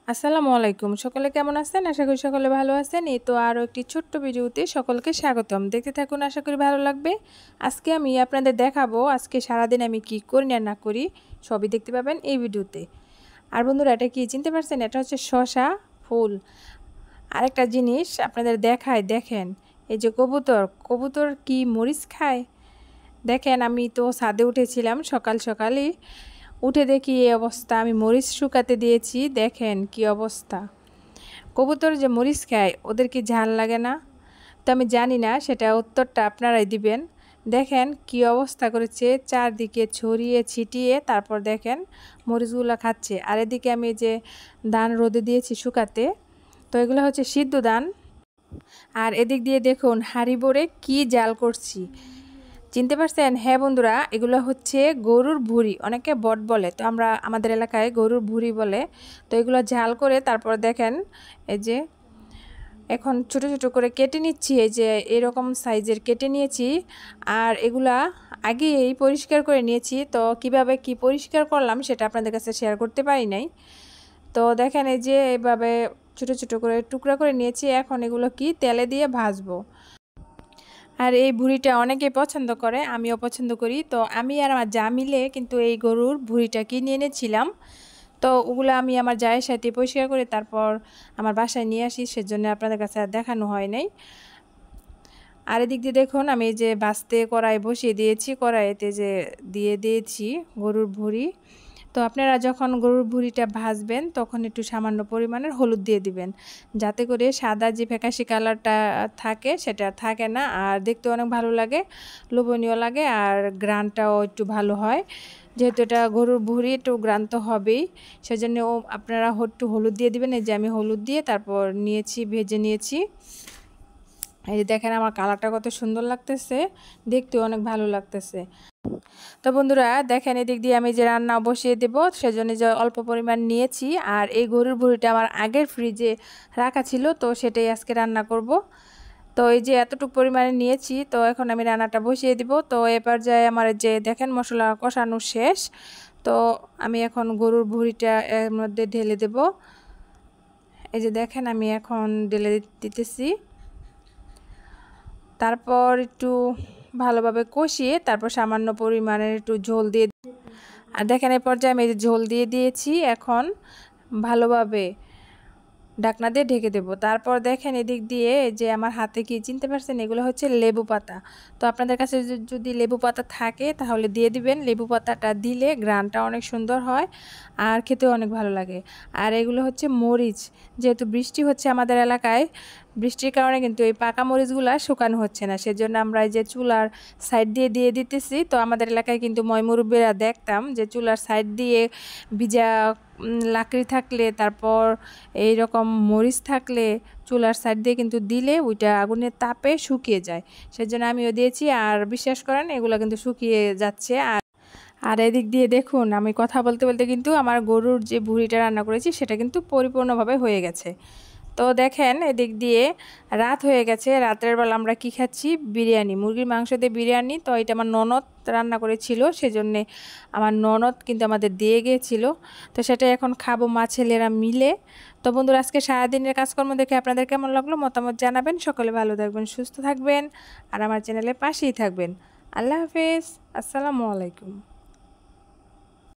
আসসালামু আলাইকুম। সকলে কেমন আছেন? আশা করি সকলে ভালো আছেন। এই তো আরও একটি ছোট্ট ভিডিওতে সকলকে স্বাগতম। দেখতে থাকুন, আশা করি ভালো লাগবে। আজকে আমি আপনাদের দেখাবো আজকে সারাদিন আমি কি করি না করি সবই দেখতে পাবেন এই ভিডিওতে। আর বন্ধুরা, এটা কি চিনতে পারছেন? এটা হচ্ছে শসা ফুল। আরেকটা জিনিস আপনাদের দেখায়, দেখেন এই যে কবুতর, কবুতর কি মরিচ খায়? দেখেন, আমি তো ছাদে উঠেছিলাম সকাল সকালই, উঠে দেখি এই অবস্থা। আমি মরিচ শুকাতে দিয়েছি, দেখেন কি অবস্থা। কবুতর যে মরিচ খায়, ওদের কি ঝাল লাগে না? তো আমি জানি না, সেটা উত্তরটা আপনারাই দিবেন। দেখেন কি অবস্থা করেছে, চারদিকে ছড়িয়ে ছিটিয়ে, তারপর দেখেন মরিচগুলো খাচ্ছে। আর এদিকে আমি যে ধান রোদে দিয়েছি শুকাতে, তো এগুলো হচ্ছে সিদ্ধ ধান। আর এদিক দিয়ে দেখুন হাঁড়ি ভরে কি জাল করছি, চিনতে পারছেন? হ্যাঁ বন্ধুরা, এগুলো হচ্ছে গরুর ভুঁড়ি, অনেকে বট বলে, তো আমরা আমাদের এলাকায় গরুর ভুঁড়ি বলে। তো এগুলো ঝাল করে তারপর দেখেন এই যে এখন ছোট ছোট করে কেটে নিচ্ছি, এই যে এরকম সাইজের কেটে নিয়েছি। আর এগুলা আগেই পরিষ্কার করে নিয়েছি, তো কিভাবে কি পরিষ্কার করলাম সেটা আপনাদের কাছে শেয়ার করতে পারি নাই। তো দেখেন এই যে এইভাবে ছোট ছোট করে টুকরা করে নিয়েছি। এখন এগুলো কি তেলে দিয়ে ভাজবো। আর এই ভুঁড়িটা অনেকেই পছন্দ করে, আমিও পছন্দ করি। তো আমি আর আমার যা মিলে কিন্তু এই গরুর ভুঁড়িটা কিনে এনেছিলাম। তো ওগুলো আমি আমার জায়ের সাথে পরিষ্কার করে তারপর আমার বাসায় নিয়ে আসি, সেজন্য আপনাদের কাছে আর দেখানো হয় নাই। আর এদিক দিয়ে দেখুন আমি যে ভাজতে কড়াই বসিয়ে দিয়েছি, কড়াইতে যে দিয়ে দিয়েছি গরুর ভুঁড়ি। তো আপনারা যখন গরুর ভুঁড়িটা ভাজবেন তখন একটু সামান্য পরিমাণের হলুদ দিয়ে দিবেন, যাতে করে সাদা যে ফ্যাকাশি কালারটা থাকে সেটা থাকে না, আর দেখতে অনেক ভালো লাগে, লোভনীয় লাগে, আর গ্রানটাও একটু ভালো হয়। যেহেতু এটা গরুর ভুঁড়ি, একটু গ্রান তো হবেই, সেজন্য আপনারা একটু হলুদ দিয়ে দিবেন। এই যে আমি হলুদ দিয়ে তারপর নিয়েছি, ভেজে নিয়েছি। এই যে দেখেন আমার কালারটা কত সুন্দর লাগতেছে, দেখতেও অনেক ভালো লাগতেছে। তো বন্ধুরা দেখেন, এদিক দিয়ে আমি যে রান্না বসিয়ে দেব, সেজন্য যে অল্প পরিমাণ নিয়েছি। আর এই গরুর ভুঁড়িটা আমার আগের ফ্রিজে রাখা ছিল, তো সেটাই আজকে রান্না করব। তো এই যে এতটুকু পরিমাণে নিয়েছি, তো এখন আমি রান্নাটা বসিয়ে দিব। তো এবার যাই আমার যে দেখেন মশলা কষানো শেষ, তো আমি এখন গরুর ভুঁড়িটা এর মধ্যে ঢেলে দেব। এই যে দেখেন আমি এখন ঢেলে দিতেছি, তারপর একটু ভালোভাবে কষিয়ে তারপর সামান্য পরিমাণের একটু ঝোল দিয়ে, আর দেখেন এই পর্যায়ে আমি ঝোল দিয়ে দিয়েছি। এখন ভালোভাবে ঢাকনা দিয়ে ঢেকে দেব। তারপর দেখেন এদিক দিয়ে যে আমার হাতে কি চিনতে পারছেন, এগুলো হচ্ছে লেবু পাতা। তো আপনাদের কাছে যদি লেবু পাতা থাকে তাহলে দিয়ে দিবেন। লেবু পাতাটা দিলে গ্রানটা অনেক সুন্দর হয় আর খেতেও অনেক ভালো লাগে। আর এগুলো হচ্ছে মরিচ, যেহেতু বৃষ্টি হচ্ছে আমাদের এলাকায়, বৃষ্টির কারণে কিন্তু এই পাকা মরিচগুলো শুকানো হচ্ছে না, সেজন্য আমরা এই যে চুলার সাইড দিয়ে দিয়ে দিতেছি। তো আমাদের এলাকায় কিন্তু ময়মুরব্বীরা দেখতাম যে চুলার সাইড দিয়ে ভিজা লাকড়ি থাকলে, তারপর এই রকম মরিচ থাকলে চুলার সাইড দিয়ে কিন্তু দিলে ওইটা আগুনের তাপে শুকিয়ে যায়, সেজন্য আমিও দিয়েছি। আর বিশ্বাস করেন এগুলো কিন্তু শুকিয়ে যাচ্ছে। আর এদিক দিয়ে দেখুন আমি কথা বলতে বলতে কিন্তু আমার গরুর যে ভুঁড়িটা রান্না করেছি সেটা কিন্তু পরিপূর্ণভাবে হয়ে গেছে। তো দেখেন এদিক দিয়ে রাত হয়ে গেছে, রাতের বেলা আমরা কি খাচ্ছি? বিরিয়ানি, মুরগির মাংস দিয়ে বিরিয়ানি। তো এটা আমার ননদ রান্না করেছিল, সেজন্যে আমার ননদ কিন্তু আমাদের দিয়ে গিয়েছিল, তো সেটা এখন খাবো মা ছেলেরা মিলে। তো বন্ধুরা, আজকে সারাদিনের কাজকর্ম দেখে আপনাদের কেমন লাগলো মতামত জানাবেন। সকলে ভালো থাকবেন, সুস্থ থাকবেন, আর আমার চ্যানেলের পাশেই থাকবেন। আল্লাহ হাফেজ, আসসালামু আলাইকুম।